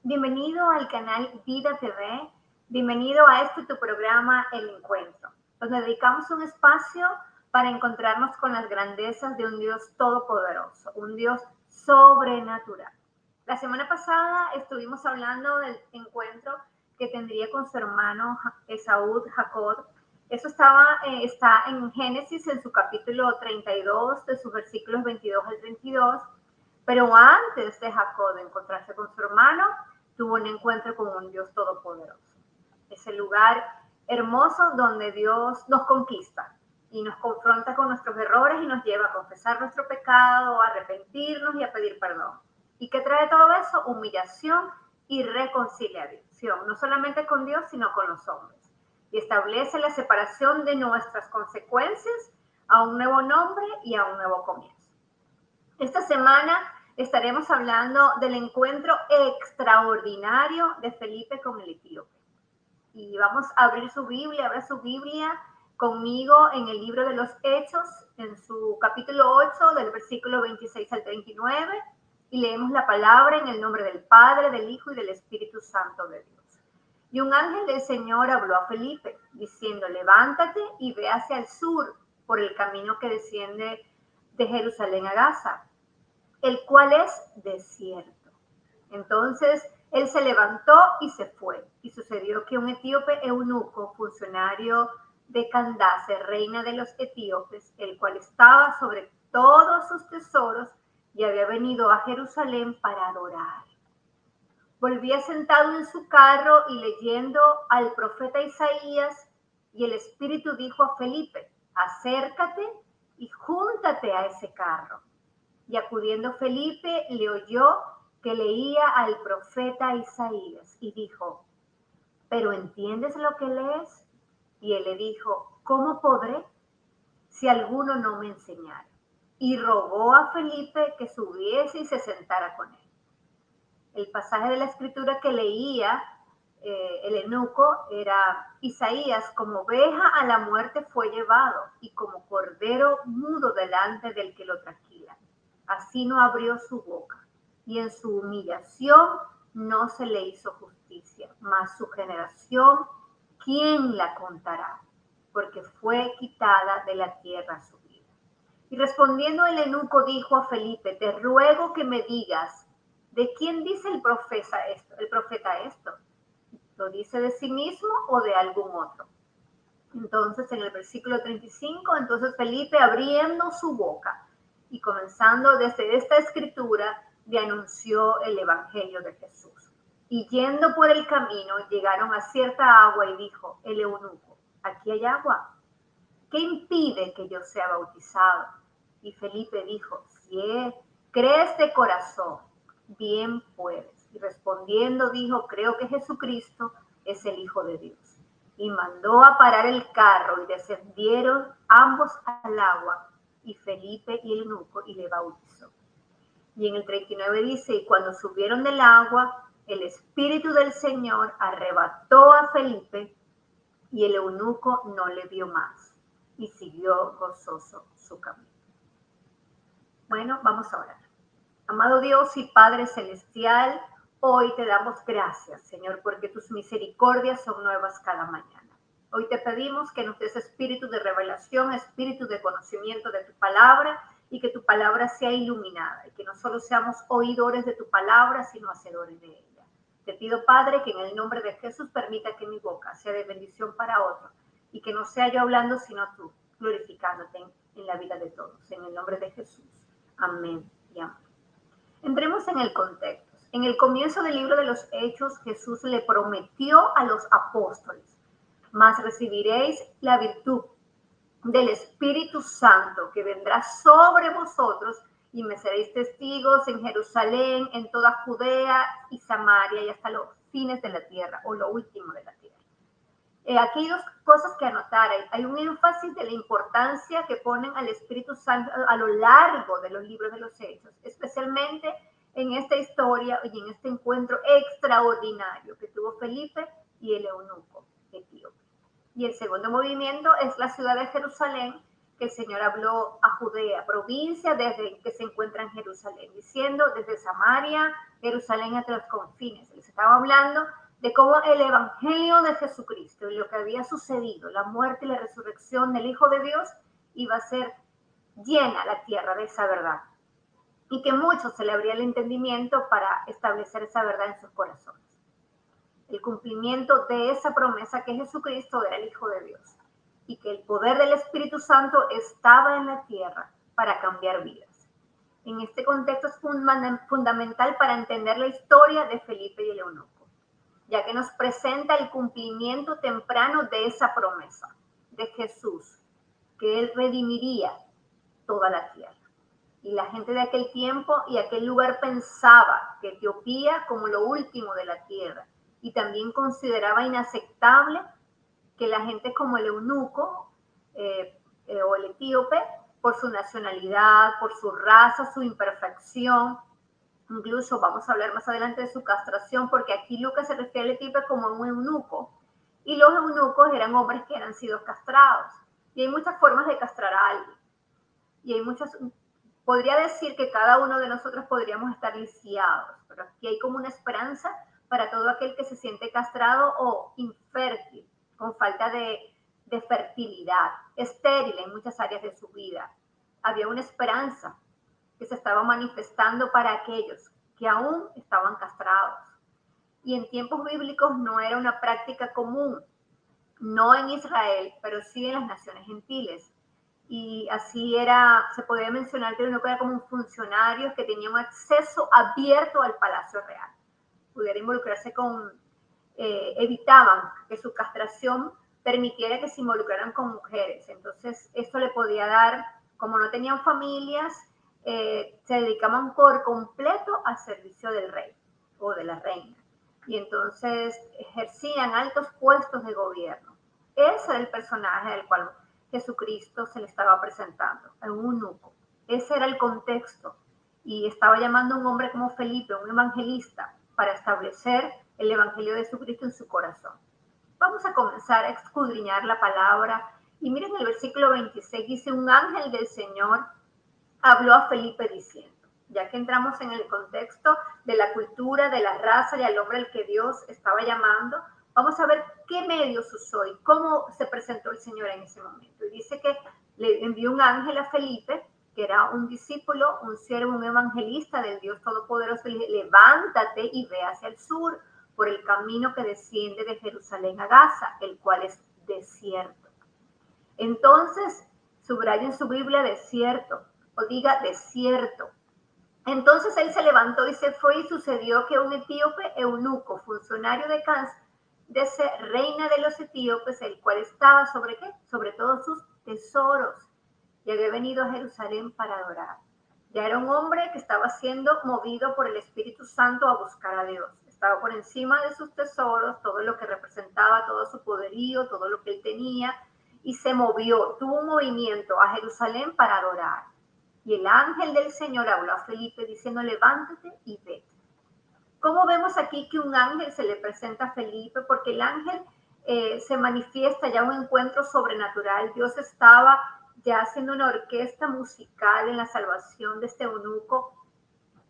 Bienvenido al canal Vida TV, bienvenido a este tu programa El Encuentro, donde dedicamos un espacio para encontrarnos con las grandezas de un Dios todopoderoso, un Dios sobrenatural. La semana pasada estuvimos hablando del encuentro que tendría con su hermano Esaú, Jacob. Eso está en Génesis, en su capítulo 32, de sus versículos 22 al 32. Pero antes de Jacob de encontrarse con su hermano, tuvo un encuentro con un Dios todopoderoso. Es el lugar hermoso donde Dios nos conquista y nos confronta con nuestros errores y nos lleva a confesar nuestro pecado, a arrepentirnos y a pedir perdón. ¿Y qué trae todo eso? Humillación y reconciliación, no solamente con Dios, sino con los hombres. Y establece la separación de nuestras consecuencias a un nuevo nombre y a un nuevo comienzo. Esta semana estaremos hablando del encuentro extraordinario de Felipe con el etíope. Y vamos a abrir su Biblia, abra su Biblia conmigo en el libro de los Hechos, en su capítulo 8, del versículo 26 al 39, y leemos la palabra en el nombre del Padre, del Hijo y del Espíritu Santo de Dios. Y un ángel del Señor habló a Felipe, diciendo, levántate y ve hacia el sur, por el camino que desciende de Jerusalén a Gaza, el cual es desierto. Entonces él se levantó y se fue. Y sucedió que un etíope eunuco, funcionario de Candace, reina de los etíopes, el cual estaba sobre todos sus tesoros, y había venido a Jerusalén para adorar, volvía sentado en su carro y leyendo al profeta Isaías, y el Espíritu dijo a Felipe, acércate y júntate a ese carro. Y acudiendo Felipe, le oyó que leía al profeta Isaías y dijo, ¿pero entiendes lo que lees? Y él le dijo, ¿cómo podré si alguno no me enseñara? Y rogó a Felipe que subiese y se sentara con él. El pasaje de la escritura que leía el eunuco era Isaías, como oveja a la muerte fue llevado y como cordero mudo delante del que lo trasquila. Así no abrió su boca, y en su humillación no se le hizo justicia. Mas su generación, ¿quién la contará? Porque fue quitada de la tierra su vida. Y respondiendo el eunuco dijo a Felipe, te ruego que me digas, ¿de quién dice el profeta esto? ¿Lo dice de sí mismo o de algún otro? Entonces, en el versículo 35, entonces Felipe abriendo su boca y comenzando desde esta escritura, le anunció el evangelio de Jesús. Y yendo por el camino, llegaron a cierta agua y dijo el eunuco, aquí hay agua, ¿qué impide que yo sea bautizado? Y Felipe dijo, si crees de corazón, bien puedes. Y respondiendo dijo, creo que Jesucristo es el Hijo de Dios. Y mandó a parar el carro y descendieron ambos al agua, y Felipe y el eunuco, y le bautizó. Y en el 39 dice, y cuando subieron del agua, el Espíritu del Señor arrebató a Felipe, y el eunuco no le vio más, y siguió gozoso su camino. Bueno, vamos a orar. Amado Dios y Padre Celestial, hoy te damos gracias, Señor, porque tus misericordias son nuevas cada mañana. Hoy te pedimos que nos des espíritu de revelación, espíritu de conocimiento de tu palabra, y que tu palabra sea iluminada, y que no solo seamos oidores de tu palabra, sino hacedores de ella. Te pido, Padre, que en el nombre de Jesús permita que mi boca sea de bendición para otros, y que no sea yo hablando, sino tú, glorificándote en la vida de todos. En el nombre de Jesús. Amén y amén. Entremos en el contexto. En el comienzo del libro de los Hechos, Jesús le prometió a los apóstoles, mas recibiréis la virtud del Espíritu Santo que vendrá sobre vosotros y me seréis testigos en Jerusalén, en toda Judea y Samaria y hasta los fines de la tierra o lo último de la tierra. Aquí hay dos cosas que anotar. Hay un énfasis de la importancia que ponen al Espíritu Santo a lo largo de los libros de los Hechos, especialmente en esta historia y en este encuentro extraordinario que tuvo Felipe y el eunuco etíope. Y el segundo movimiento es la ciudad de Jerusalén, que el Señor habló a Judea, provincia desde que se encuentra en Jerusalén, diciendo desde Samaria, Jerusalén hasta los confines. Les estaba hablando de cómo el evangelio de Jesucristo y lo que había sucedido, la muerte y la resurrección del Hijo de Dios, iba a ser llena la tierra de esa verdad. Y que muchos se le abría el entendimiento para establecer esa verdad en sus corazones. El cumplimiento de esa promesa que Jesucristo era el Hijo de Dios y que el poder del Espíritu Santo estaba en la tierra para cambiar vidas. En este contexto es fundamental para entender la historia de Felipe y el eunuco, ya que nos presenta el cumplimiento temprano de esa promesa de Jesús, que Él redimiría toda la tierra. Y la gente de aquel tiempo y aquel lugar pensaba que Etiopía como lo último de la tierra, y también consideraba inaceptable que la gente como el eunuco o el etíope, por su nacionalidad, por su raza, su imperfección, incluso vamos a hablar más adelante de su castración, porque aquí Lucas se refiere al etíope como un eunuco, y los eunucos eran hombres que han sido castrados, y hay muchas formas de castrar a alguien, y hay muchas, podría decir que cada uno de nosotros podríamos estar lisiados, pero aquí hay como una esperanza para todo aquel que se siente castrado o infértil, con falta de fertilidad, estéril en muchas áreas de su vida. Había una esperanza que se estaba manifestando para aquellos que aún estaban castrados. Y en tiempos bíblicos no era una práctica común, no en Israel, pero sí en las naciones gentiles. Y así era, se podía mencionar que uno era como un funcionario que tenía un acceso abierto al palacio real. Pudiera involucrarse con, evitaban que su castración permitiera que se involucraran con mujeres. Entonces, esto le podía dar, como no tenían familias, se dedicaban por completo al servicio del rey o de la reina. Y entonces ejercían altos puestos de gobierno. Ese era el personaje del cual Jesucristo se le estaba presentando, a un eunuco. Ese era el contexto. Y estaba llamando a un hombre como Felipe, un evangelista, para establecer el evangelio de Jesucristo en su corazón. Vamos a comenzar a escudriñar la palabra. Y miren el versículo 26, dice, un ángel del Señor habló a Felipe diciendo, ya que entramos en el contexto de la cultura, de la raza y al hombre al que Dios estaba llamando, vamos a ver qué medios usó y cómo se presentó el Señor en ese momento. Y dice que le envió un ángel a Felipe, que era un discípulo, un siervo, un evangelista del Dios Todopoderoso, y le dice, levántate y ve hacia el sur, por el camino que desciende de Jerusalén a Gaza, el cual es desierto. Entonces, subraya en su Biblia desierto, o diga desierto. Entonces él se levantó y se fue, y sucedió que un etíope eunuco, funcionario de Candace, reina de los etíopes, el cual estaba sobre ¿qué? Sobre todos sus tesoros, y había venido a Jerusalén para adorar. Ya era un hombre que estaba siendo movido por el Espíritu Santo a buscar a Dios. Estaba por encima de sus tesoros, todo lo que representaba, todo su poderío, todo lo que él tenía, y se movió, tuvo un movimiento a Jerusalén para adorar. Y el ángel del Señor habló a Felipe diciendo, levántate y vete. ¿Cómo vemos aquí que un ángel se le presenta a Felipe? Porque el ángel se manifiesta ya un encuentro sobrenatural. Dios estaba ya haciendo una orquesta musical en la salvación de este eunuco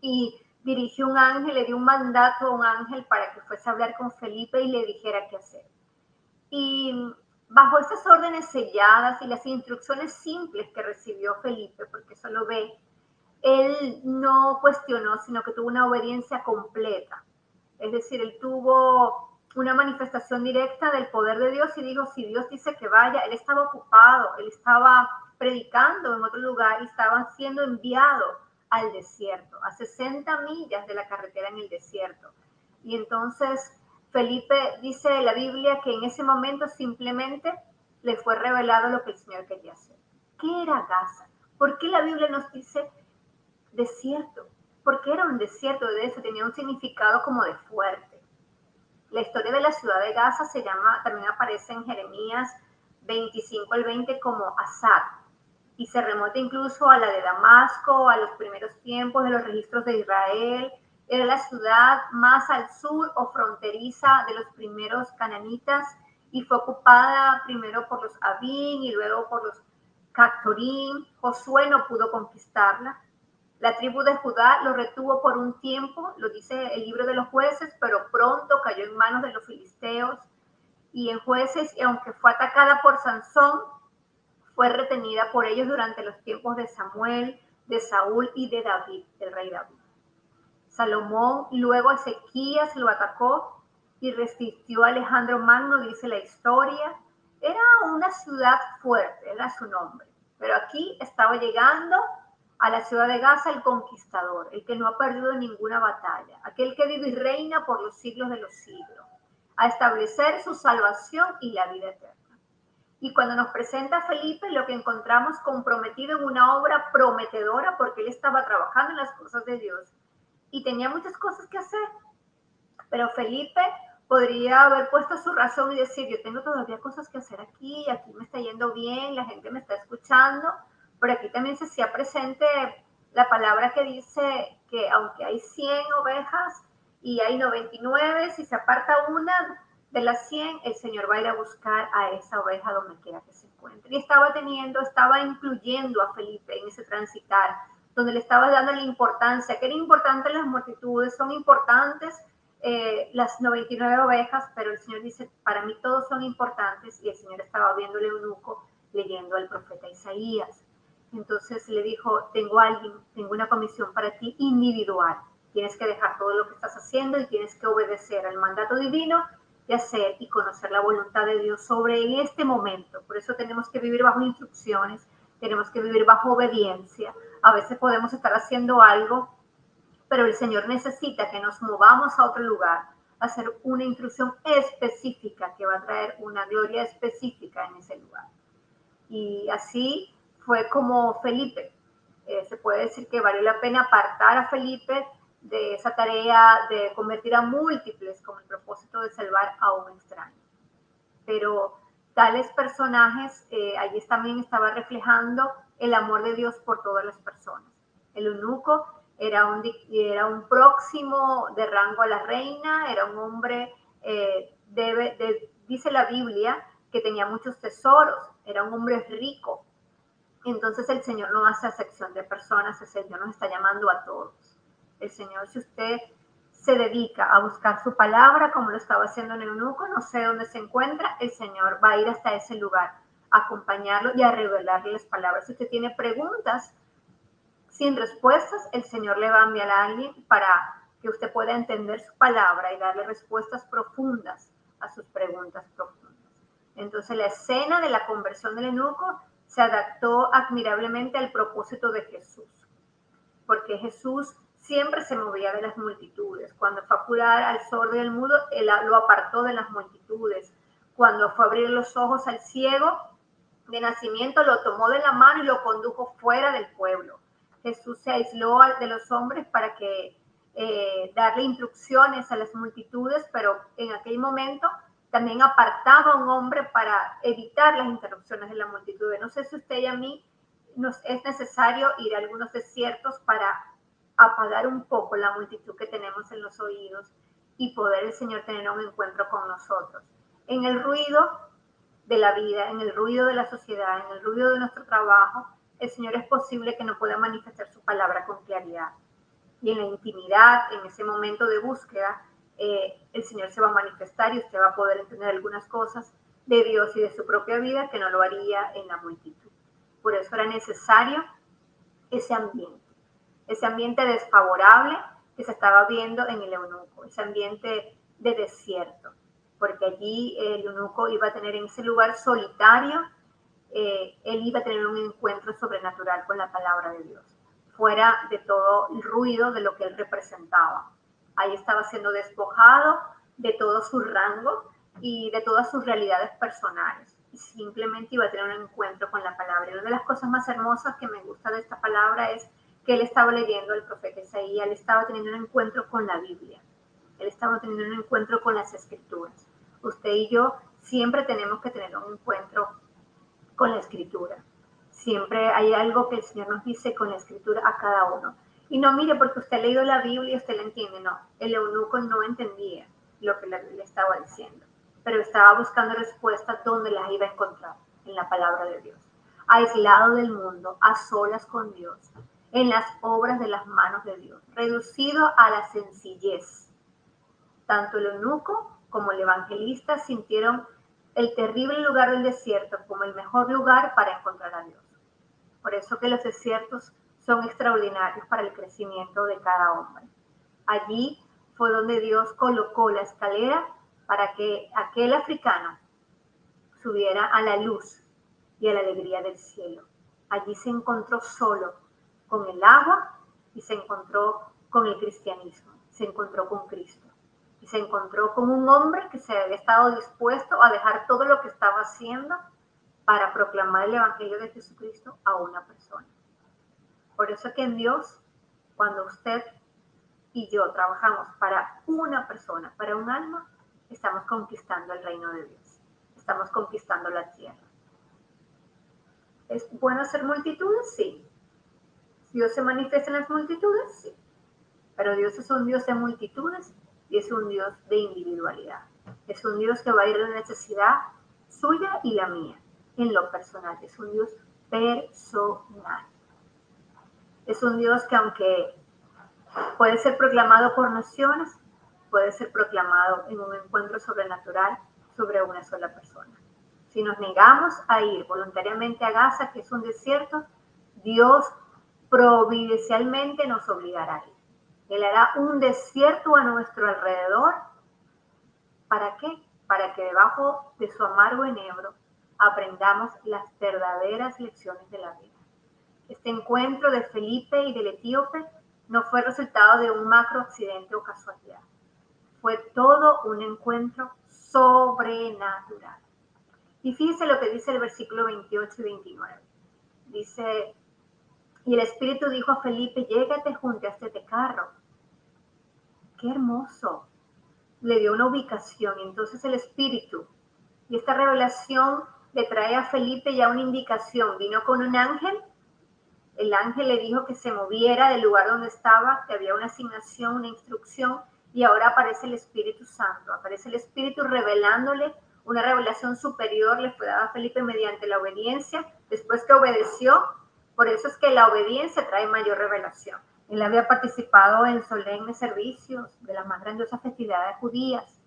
y dirigió un ángel, le dio un mandato a un ángel para que fuese a hablar con Felipe y le dijera qué hacer. Y bajo esas órdenes selladas y las instrucciones simples que recibió Felipe, porque eso lo ve, él no cuestionó, sino que tuvo una obediencia completa. Es decir, él tuvo una manifestación directa del poder de Dios y dijo, si Dios dice que vaya, él estaba ocupado, él estaba predicando en otro lugar y estaba siendo enviado al desierto, a 60 millas de la carretera en el desierto. Y entonces Felipe dice en la Biblia que en ese momento simplemente le fue revelado lo que el Señor quería hacer. ¿Qué era Gaza? ¿Por qué la Biblia nos dice desierto? Porque era un desierto, de eso tenía un significado como de fuerte. La historia de la ciudad de Gaza se llama, también aparece en Jeremías 25 al 20 como Asad, y se remonta incluso a la de Damasco, a los primeros tiempos de los registros de Israel. Era la ciudad más al sur o fronteriza de los primeros cananitas y fue ocupada primero por los Abín y luego por los Cactorín, Josué no pudo conquistarla. La tribu de Judá lo retuvo por un tiempo, lo dice el libro de los Jueces, pero pronto cayó en manos de los filisteos. Y en Jueces, y aunque fue atacada por Sansón, fue retenida por ellos durante los tiempos de Samuel, de Saúl y de David, del rey David. Salomón, luego Ezequías lo atacó y resistió a Alejandro Magno, dice la historia. Era una ciudad fuerte, era su nombre. Pero aquí estaba llegando a la ciudad de Gaza el conquistador, el que no ha perdido ninguna batalla, aquel que vive y reina por los siglos de los siglos, a establecer su salvación y la vida eterna. Y cuando nos presenta a Felipe, lo que encontramos comprometido en una obra prometedora, porque él estaba trabajando en las cosas de Dios y tenía muchas cosas que hacer. Pero Felipe podría haber puesto su razón y decir, yo tengo todavía cosas que hacer aquí me está yendo bien, la gente me está escuchando, pero aquí también se hacía presente la palabra que dice que aunque hay 100 ovejas y hay 99, si se aparta una de las 100, el Señor va a ir a buscar a esa oveja donde quiera que se encuentre. Y estaba incluyendo a Felipe en ese transitar, donde le estaba dando la importancia, que era importante las multitudes, son importantes las 99 ovejas, pero el Señor dice, para mí todos son importantes, y el Señor estaba viendo al eunuco leyendo al profeta Isaías. Entonces le dijo, tengo una comisión para ti individual, tienes que dejar todo lo que estás haciendo y tienes que obedecer al mandato divino de hacer y conocer la voluntad de Dios sobre en este momento. Por eso tenemos que vivir bajo instrucciones, tenemos que vivir bajo obediencia. A veces podemos estar haciendo algo, pero el Señor necesita que nos movamos a otro lugar, a hacer una instrucción específica que va a traer una gloria específica en ese lugar. Y así fue como Felipe. Se puede decir que valió la pena apartar a Felipe de esa tarea de convertir a múltiples con el propósito de salvar a un extraño. Pero tales personajes, allí también estaba reflejando el amor de Dios por todas las personas. El eunuco era un próximo de rango a la reina, era un hombre, dice la Biblia, que tenía muchos tesoros, era un hombre rico. Entonces el Señor no hace acepción de personas, el Señor nos está llamando a todos. El Señor, si usted se dedica a buscar su palabra, como lo estaba haciendo en el eunuco, no sé dónde se encuentra, el Señor va a ir hasta ese lugar, a acompañarlo y a revelarle las palabras. Si usted tiene preguntas sin respuestas, el Señor le va a enviar a alguien para que usted pueda entender su palabra y darle respuestas profundas a sus preguntas profundas. Entonces la escena de la conversión del eunuco se adaptó admirablemente al propósito de Jesús, porque Jesús siempre se movía de las multitudes. Cuando fue a curar al sordo y al mudo, él lo apartó de las multitudes. Cuando fue a abrir los ojos al ciego de nacimiento, lo tomó de la mano y lo condujo fuera del pueblo. Jesús se aisló de los hombres para que darle instrucciones a las multitudes, pero en aquel momento también apartaba a un hombre para evitar las interrupciones de la multitud. No sé si usted y a mí nos es necesario ir a algunos desiertos para apagar un poco la multitud que tenemos en los oídos y poder el Señor tener un encuentro con nosotros. En el ruido de la vida, en el ruido de la sociedad, en el ruido de nuestro trabajo, el Señor es posible que no pueda manifestar su palabra con claridad. Y en la intimidad, en ese momento de búsqueda, el Señor se va a manifestar y usted va a poder entender algunas cosas de Dios y de su propia vida que no lo haría en la multitud. Por eso era necesario ese ambiente desfavorable que se estaba viendo en el eunuco, ese ambiente de desierto, porque allí el eunuco iba a tener en ese lugar solitario, él iba a tener un encuentro sobrenatural con la palabra de Dios, fuera de todo el ruido de lo que él representaba. Ahí estaba siendo despojado de todo su rango y de todas sus realidades personales. Y simplemente iba a tener un encuentro con la palabra. Y una de las cosas más hermosas que me gusta de esta palabra es que él estaba leyendo al profeta Isaías, él estaba teniendo un encuentro con la Biblia, él estaba teniendo un encuentro con las Escrituras. Usted y yo siempre tenemos que tener un encuentro con la Escritura. Siempre hay algo que el Señor nos dice con la Escritura a cada uno. Y no mire porque usted ha leído la Biblia y usted la entiende, no. El eunuco no entendía lo que la Biblia estaba diciendo, pero estaba buscando respuestas donde las iba a encontrar, en la palabra de Dios. aislado del mundo, a solas con Dios, en las obras de las manos de Dios, reducido a la sencillez. Tanto el eunuco como el evangelista sintieron el terrible lugar del desierto como el mejor lugar para encontrar a Dios. Por eso que los desiertos son extraordinarios para el crecimiento de cada hombre. Allí fue donde Dios colocó la escalera para que aquel africano subiera a la luz y a la alegría del cielo. Allí se encontró solo con el agua y se encontró con el cristianismo, se encontró con Cristo. Y se encontró con un hombre que se había estado dispuesto a dejar todo lo que estaba haciendo para proclamar el Evangelio de Jesucristo a una persona. Por eso que en Dios, cuando usted y yo trabajamos para una persona, para un alma, estamos conquistando el reino de Dios. Estamos conquistando la tierra. ¿Es bueno hacer multitudes? Sí. ¿Dios se manifiesta en las multitudes? Sí. Pero Dios es un Dios de multitudes y es un Dios de individualidad. Es un Dios que va a ir a la necesidad suya y la mía, en lo personal. Es un Dios personal. Es un Dios que aunque puede ser proclamado por naciones, puede ser proclamado en un encuentro sobrenatural sobre una sola persona. Si nos negamos a ir voluntariamente a Gaza, que es un desierto, Dios providencialmente nos obligará a ir. Él hará un desierto a nuestro alrededor. ¿Para qué? Para que debajo de su amargo enebro aprendamos las verdaderas lecciones de la vida. Este encuentro de Felipe y del etíope no fue resultado de un macro accidente o casualidad. Fue todo un encuentro sobrenatural. Y fíjense lo que dice el versículo 28 y 29. Dice, y el Espíritu dijo a Felipe, llégate junto a este carro. ¡Qué hermoso! Le dio una ubicación, y entonces el Espíritu, y esta revelación le trae a Felipe ya una indicación, vino con un ángel, el ángel le dijo que se moviera del lugar donde estaba, que había una asignación, una instrucción, y ahora aparece el Espíritu Santo, aparece el Espíritu revelándole una revelación superior, le fue dada a Felipe mediante la obediencia, después que obedeció, por eso es que la obediencia trae mayor revelación. Él había participado en solemnes servicios de las más grandiosas festividades judías,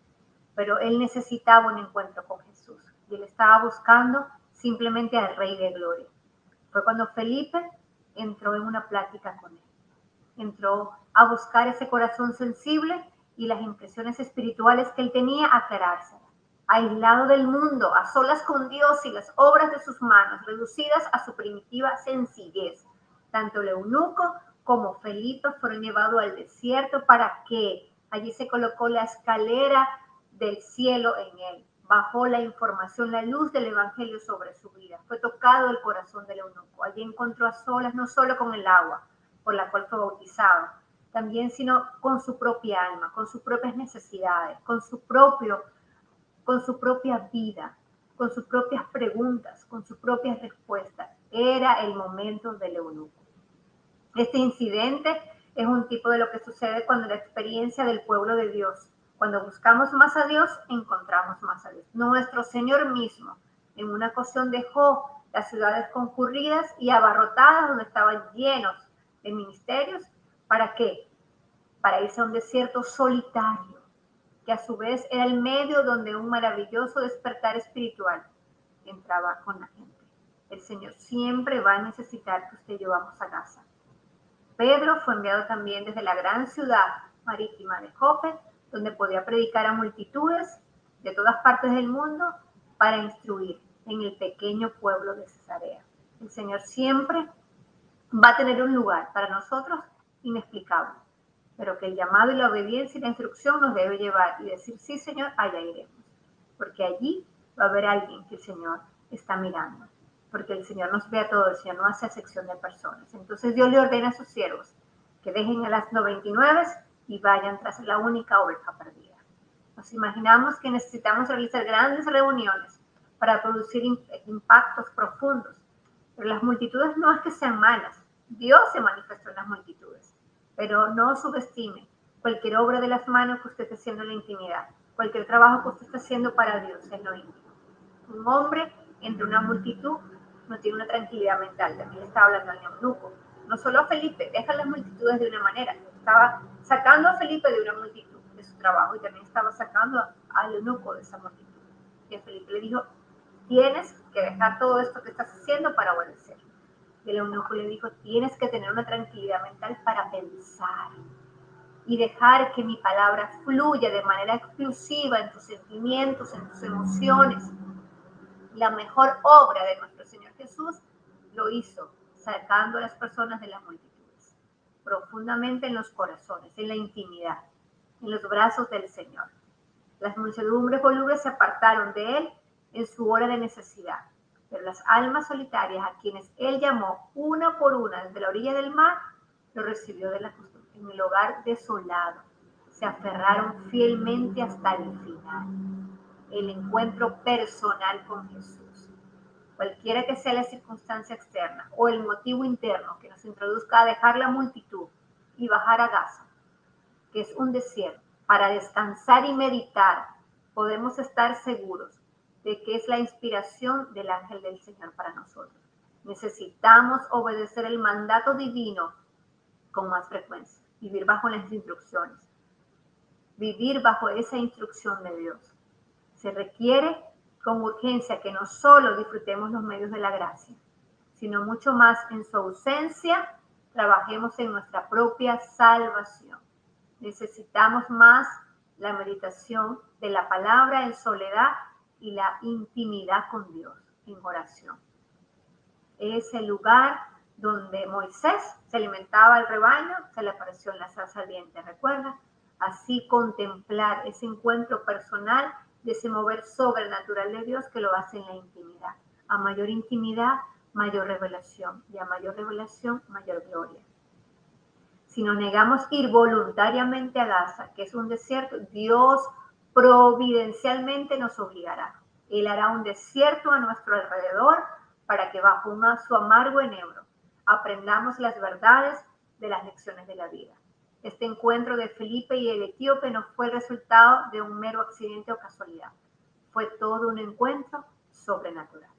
pero él necesitaba un encuentro con Jesús y él estaba buscando simplemente al Rey de Gloria. Fue cuando Felipe entró en una plática con él, entró a buscar ese corazón sensible y las impresiones espirituales que él tenía aclarárselas. Aislado del mundo, a solas con Dios y las obras de sus manos, reducidas a su primitiva sencillez. Tanto el eunuco como Felipe fueron llevados al desierto para que allí se colocó la escalera del cielo en él. Bajó la información, la luz del evangelio sobre su vida. Fue tocado el corazón del eunuco. Allí encontró a solas, no solo con el agua por la cual fue bautizado, también sino con su propia alma, con sus propias necesidades, con su propia vida, con sus propias preguntas, con sus propias respuestas. Era el momento del eunuco. Este incidente es un tipo de lo que sucede cuando la experiencia del pueblo de Dios, cuando buscamos más a Dios, encontramos más a Dios. Nuestro Señor mismo, en una ocasión dejó las ciudades concurridas y abarrotadas donde estaban llenos de ministerios. ¿Para qué? Para irse a un desierto solitario, que a su vez era el medio donde un maravilloso despertar espiritual entraba con la gente. El Señor siempre va a necesitar que usted y yo vamos a Gaza. Pedro fue enviado también desde la gran ciudad marítima de Jope, donde podía predicar a multitudes de todas partes del mundo para instruir en el pequeño pueblo de Cesarea. El Señor siempre va a tener un lugar para nosotros inexplicable, pero que el llamado y la obediencia y la instrucción nos debe llevar y decir, sí, Señor, allá iremos, porque allí va a haber alguien que el Señor está mirando, porque el Señor nos ve a todos, el Señor no hace acepción de personas. Entonces Dios le ordena a sus siervos que dejen a las 99 y vayan tras la única oveja perdida. Nos imaginamos que necesitamos realizar grandes reuniones para producir impactos profundos, pero las multitudes no es que sean malas. Dios se manifestó en las multitudes, pero no subestime cualquier obra de las manos que usted esté haciendo en la intimidad, cualquier trabajo que usted esté haciendo para Dios en lo íntimo. Un hombre entre una multitud no tiene una tranquilidad mental. También le estaba hablando al eunuco. No solo a Felipe, deja las multitudes de una manera. Estaba sacando a Felipe de una multitud, de su trabajo, y también estaba sacando al eunuco de esa multitud. Y a Felipe le dijo, tienes que dejar todo esto que estás haciendo para obedecer. Y el eunuco le dijo, tienes que tener una tranquilidad mental para pensar y dejar que mi palabra fluya de manera exclusiva en tus sentimientos, en tus emociones. La mejor obra de nuestro Señor Jesús lo hizo sacando a las personas de las multitudes, profundamente en los corazones, en la intimidad, en los brazos del Señor. Las muchedumbres volubles se apartaron de Él en su hora de necesidad, pero las almas solitarias a quienes Él llamó una por una desde la orilla del mar, lo recibió en el hogar desolado. Se aferraron fielmente hasta el final. El encuentro personal con Jesús. Cualquiera que sea la circunstancia externa o el motivo interno que nos introduzca a dejar la multitud y bajar a Gaza, que es un desierto, para descansar y meditar, podemos estar seguros de que es la inspiración del ángel del Señor para nosotros. Necesitamos obedecer el mandato divino con más frecuencia, vivir bajo las instrucciones, vivir bajo esa instrucción de Dios. Se requiere con urgencia que no solo disfrutemos los medios de la gracia, sino mucho más en su ausencia, trabajemos en nuestra propia salvación. Necesitamos más la meditación de la palabra en soledad y la intimidad con Dios en oración. Es el lugar donde Moisés se alimentaba al rebaño, se le apareció en la zarza ardiente, ¿recuerda? Así contemplar ese encuentro personal de ese mover sobrenatural de Dios que lo hace en la intimidad. A mayor intimidad, mayor revelación, y a mayor revelación, mayor gloria. Si nos negamos ir voluntariamente a Gaza, que es un desierto, Dios providencialmente nos obligará. Él hará un desierto a nuestro alrededor para que bajo su amargo enebro aprendamos las verdades de las lecciones de la vida. Este encuentro de Felipe y el etíope no fue el resultado de un mero accidente o casualidad. Fue todo un encuentro sobrenatural.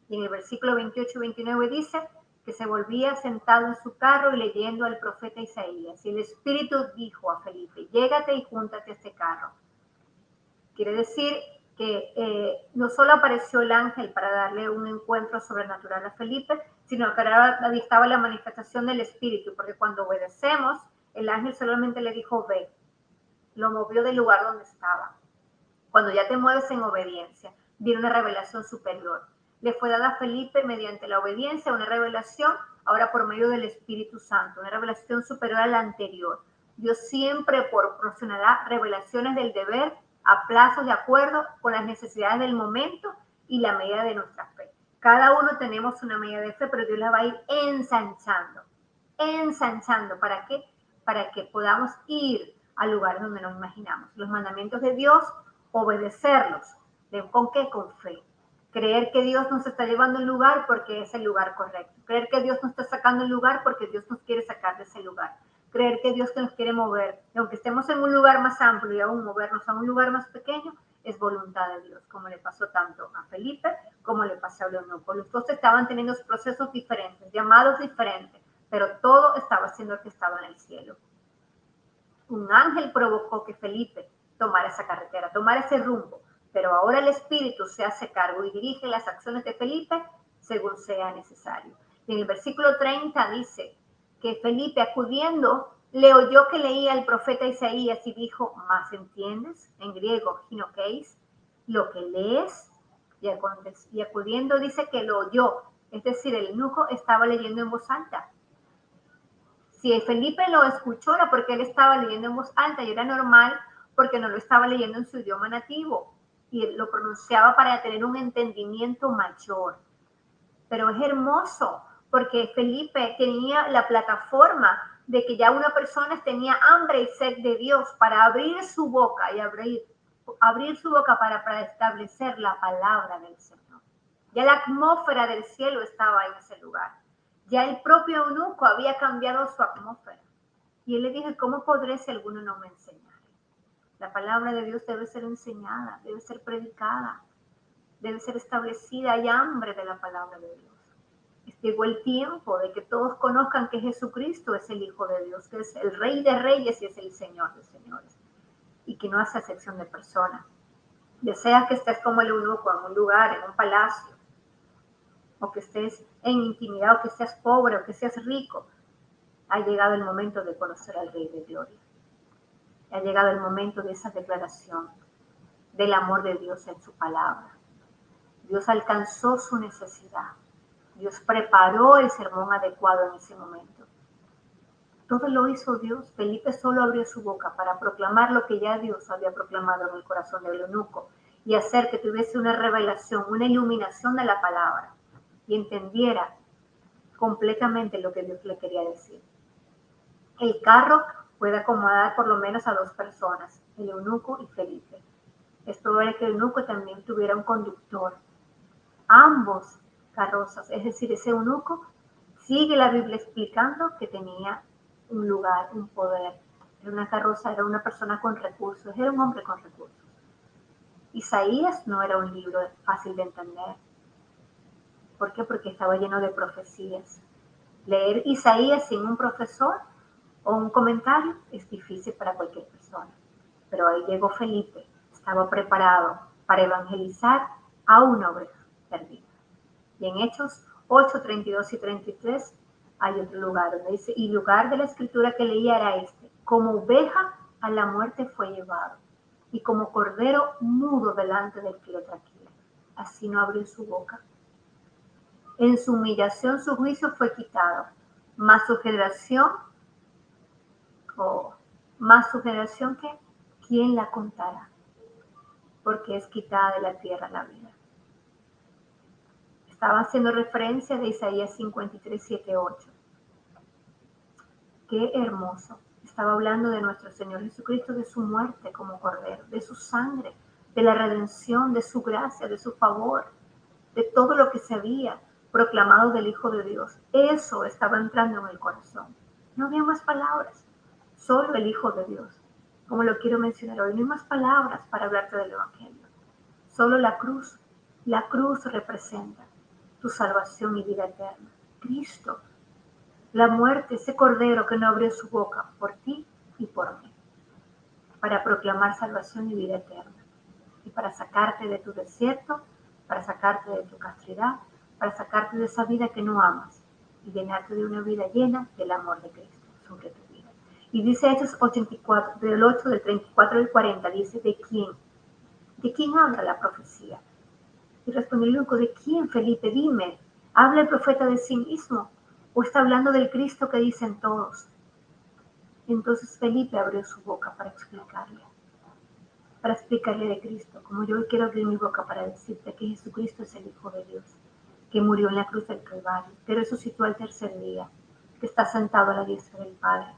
Y en el versículo 28 y 29 dice que se volvía sentado en su carro y leyendo al profeta Isaías. Y el Espíritu dijo a Felipe, llégate y júntate a este carro. Quiere decir que no solo apareció el ángel para darle un encuentro sobrenatural a Felipe, sino que ahora estaba la manifestación del Espíritu, porque cuando obedecemos, el ángel solamente le dijo, ve, lo movió del lugar donde estaba. Cuando ya te mueves en obediencia, viene una revelación superior. Le fue dada a Felipe mediante la obediencia una revelación, ahora por medio del Espíritu Santo, una revelación superior a la anterior. Dios siempre proporcionará revelaciones del deber a plazos de acuerdo con las necesidades del momento y la medida de nuestra fe. Cada uno tenemos una medida de fe, pero Dios la va a ir ensanchando. Ensanchando, ¿para qué? Para que podamos ir a lugares donde no imaginamos. Los mandamientos de Dios, obedecerlos. ¿Con qué? Con fe. Creer que Dios nos está llevando a un lugar porque es el lugar correcto. Creer que Dios nos está sacando un lugar porque Dios nos quiere sacar de ese lugar. Creer que Dios nos quiere mover. Y aunque estemos en un lugar más amplio y aún movernos a un lugar más pequeño, es voluntad de Dios, como le pasó tanto a Felipe como le pasó a Eunuco. Los dos estaban teniendo procesos diferentes, llamados diferentes, pero todo estaba siendo orquestado en el cielo. Un ángel provocó que Felipe tomara esa carretera, tomara ese rumbo, pero ahora el Espíritu se hace cargo y dirige las acciones de Felipe según sea necesario. Y en el versículo 30 dice que Felipe, acudiendo, le oyó que leía el profeta Isaías y dijo, ¿más entiendes? En griego, ginokeis, lo que lees. Y acudiendo dice que lo oyó, es decir, el eunuco estaba leyendo en voz alta. Si Felipe lo escuchó era porque él estaba leyendo en voz alta y era normal porque no lo estaba leyendo en su idioma nativo y lo pronunciaba para tener un entendimiento mayor. Pero es hermoso porque Felipe tenía la plataforma de que ya una persona tenía hambre y sed de Dios para abrir su boca y abrir su boca para establecer la palabra del Señor. Ya la atmósfera del cielo estaba en ese lugar. Ya el propio eunuco había cambiado su atmósfera. Y él le dijo, ¿cómo podré si alguno no me enseñare? La palabra de Dios debe ser enseñada, debe ser predicada, debe ser establecida. Hay hambre de la palabra de Dios. Llegó el tiempo de que todos conozcan que Jesucristo es el Hijo de Dios, que es el Rey de Reyes y es el Señor de Señores, y que no hace acepción de personas. Ya sea que estés como el eunuco en un lugar, en un palacio, o que estés en intimidad, o que seas pobre, o que seas rico, ha llegado el momento de conocer al Rey de Gloria. Ha llegado el momento de esa declaración del amor de Dios en su palabra. Dios alcanzó su necesidad. Dios preparó el sermón adecuado en ese momento. Todo lo hizo Dios. Felipe solo abrió su boca para proclamar lo que ya Dios había proclamado en el corazón del eunuco y hacer que tuviese una revelación, una iluminación de la palabra y entendiera completamente lo que Dios le quería decir. El carro puede acomodar por lo menos a 2 personas, el eunuco y Felipe. Es probable que el eunuco también tuviera un conductor. Ambos carrozas, es decir, ese eunuco sigue la Biblia explicando que tenía un lugar, un poder. Era una carroza, era una persona con recursos, era un hombre con recursos. Isaías no era un libro fácil de entender. ¿Por qué? Porque estaba lleno de profecías. Leer Isaías sin un profesor o un comentario es difícil para cualquier persona. Pero ahí llegó Felipe, estaba preparado para evangelizar a una oveja perdida. Y en Hechos 8, 32 y 33 hay otro lugar donde dice, y lugar de la escritura que leía era este, como oveja a la muerte fue llevado, y como cordero mudo delante del que lo tranquila. Así no abrió su boca. En su humillación su juicio fue quitado, más su generación, que, ¿quién la contará? Porque es quitada de la tierra la vida. Estaba haciendo referencia de Isaías 53, 7, 8. Qué hermoso. Estaba hablando de nuestro Señor Jesucristo, de su muerte como cordero, de su sangre, de la redención, de su gracia, de su favor, de todo lo que se había proclamado del Hijo de Dios. Eso estaba entrando en el corazón. No había más palabras, solo el Hijo de Dios. Como lo quiero mencionar hoy, no hay más palabras para hablarte del Evangelio. Solo la cruz. La cruz representa tu salvación y vida eterna. Cristo, la muerte, ese cordero que no abrió su boca por ti y por mí, para proclamar salvación y vida eterna, y para sacarte de tu desierto, para sacarte de tu castidad, para sacarte de esa vida que no amas y llenarte de una vida llena del amor de Cristo sobre tu vida. Y dice Hechos 84, del 8, del 34 al 40, dice, ¿de quién? ¿De quién habla la profecía? Y respondió el eunuco, ¿de quién, Felipe? Dime, ¿habla el profeta de sí mismo o está hablando del Cristo que dicen todos? Entonces Felipe abrió su boca para explicarle de Cristo, como yo hoy quiero abrir mi boca para decirte que Jesucristo es el Hijo de Dios, que murió en la cruz del Calvario, que resucitó al tercer día, que está sentado a la diestra del Padre,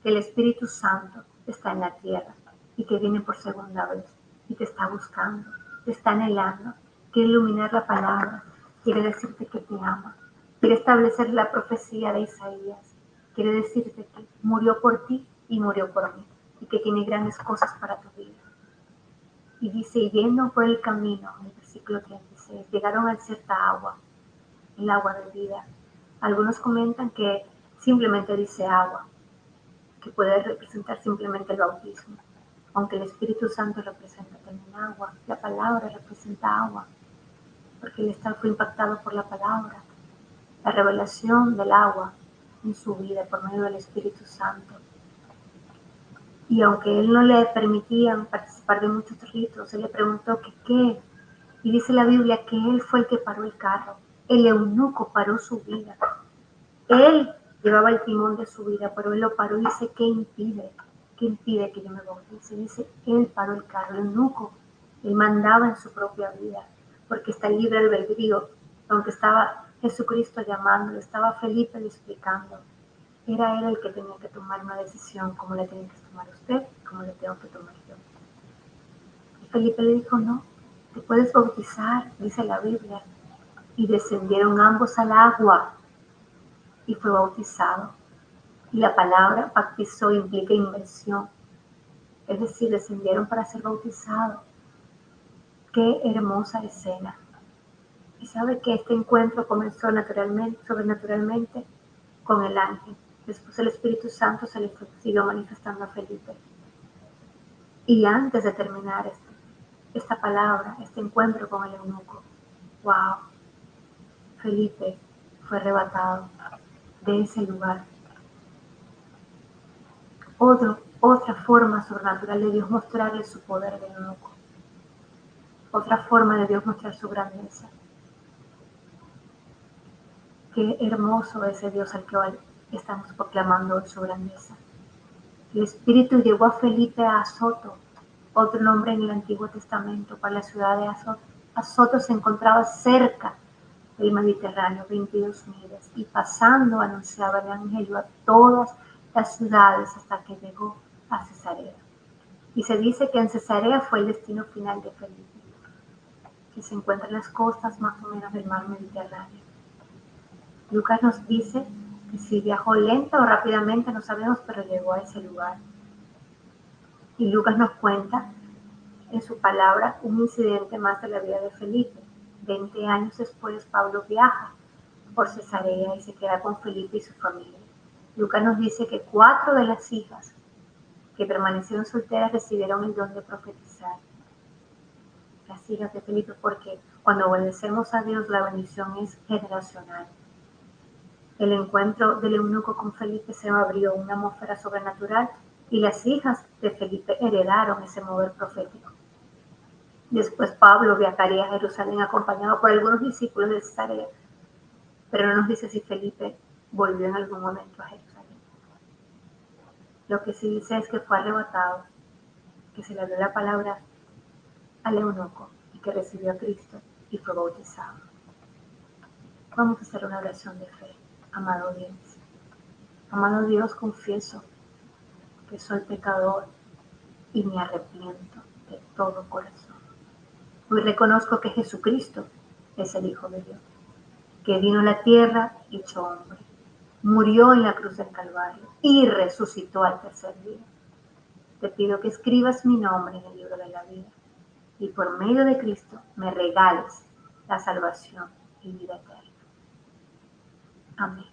que el Espíritu Santo está en la tierra y que viene por segunda vez y te está buscando, te está anhelando, quiere iluminar la palabra, quiere decirte que te ama, quiere establecer la profecía de Isaías, quiere decirte que murió por ti y murió por mí y que tiene grandes cosas para tu vida. Y dice, yendo por el camino, en el versículo 36, llegaron a cierta agua, el agua de vida. Algunos comentan que simplemente dice agua, que puede representar simplemente el bautismo, aunque el Espíritu Santo representa también agua, la palabra representa agua, porque él fue impactado por la palabra, la revelación del agua en su vida por medio del Espíritu Santo. Y aunque él no le permitían participar de muchos ritos, él le preguntó que qué. Y dice la Biblia que él fue el que paró el carro. El eunuco paró su vida. Él llevaba el timón de su vida, pero él lo paró y dice, ¿qué impide? ¿Qué impide que yo me bautice? Dice, él paró el carro, el eunuco. Él mandaba en su propia vida, porque está el libre albedrío. Aunque estaba Jesucristo llamándolo, estaba Felipe explicando. Era él el que tenía que tomar una decisión, como la tiene que tomar usted, como la tengo que tomar yo. Y Felipe le dijo, no, te puedes bautizar, dice la Biblia. Y descendieron ambos al agua y fue bautizado. Y la palabra bautizó implica inmersión, es decir, descendieron para ser bautizados. Qué hermosa escena. Y sabe que este encuentro comenzó sobrenaturalmente, con el ángel. Después el Espíritu Santo se le siguió manifestando a Felipe. Y antes de terminar esta palabra, este encuentro con el eunuco, wow, Felipe fue arrebatado de ese lugar. Otra forma sobrenatural de Dios mostrarle su poder al eunuco. Otra forma de Dios mostrar su grandeza. Qué hermoso es ese Dios al que hoy estamos proclamando hoy su grandeza. El Espíritu llevó a Felipe a Azoto, otro nombre en el Antiguo Testamento para la ciudad de Azoto. Azoto se encontraba cerca del Mediterráneo, 22 millas, y pasando anunciaba el Evangelio a todas las ciudades hasta que llegó a Cesarea. Y se dice que en Cesarea fue el destino final de Felipe, que se encuentra en las costas más o menos del mar Mediterráneo. Lucas nos dice que si viajó lenta o rápidamente, no sabemos, pero llegó a ese lugar. Y Lucas nos cuenta en su palabra un incidente más de la vida de Felipe. 20 años después, Pablo viaja por Cesarea y se queda con Felipe y su familia. Lucas nos dice que 4 de las hijas que permanecieron solteras recibieron el don de profetizar. Las hijas de Felipe, porque cuando obedecemos a Dios, la bendición es generacional. El encuentro del eunuco con Felipe se abrió una atmósfera sobrenatural y las hijas de Felipe heredaron ese mover profético. Después Pablo viajaría a Jerusalén acompañado por algunos discípulos de Cesarea, pero no nos dice si Felipe volvió en algún momento a Jerusalén. Lo que sí dice es que fue arrebatado, que se le dio la palabra al eunuco y que recibió a Cristo y fue bautizado. Vamos a hacer una oración de fe, amado audiencia. Amado Dios, confieso que soy pecador y me arrepiento de todo corazón. Hoy reconozco que Jesucristo es el Hijo de Dios, que vino a la tierra hecho hombre, murió en la cruz del Calvario y resucitó al tercer día. Te pido que escribas mi nombre en el libro de la vida y por medio de Cristo me regales la salvación y vida eterna. Amén.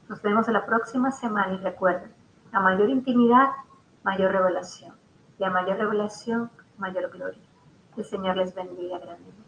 Nos vemos la próxima semana y recuerden, a mayor intimidad, mayor revelación. Y a mayor revelación, mayor gloria. El Señor les bendiga grandemente.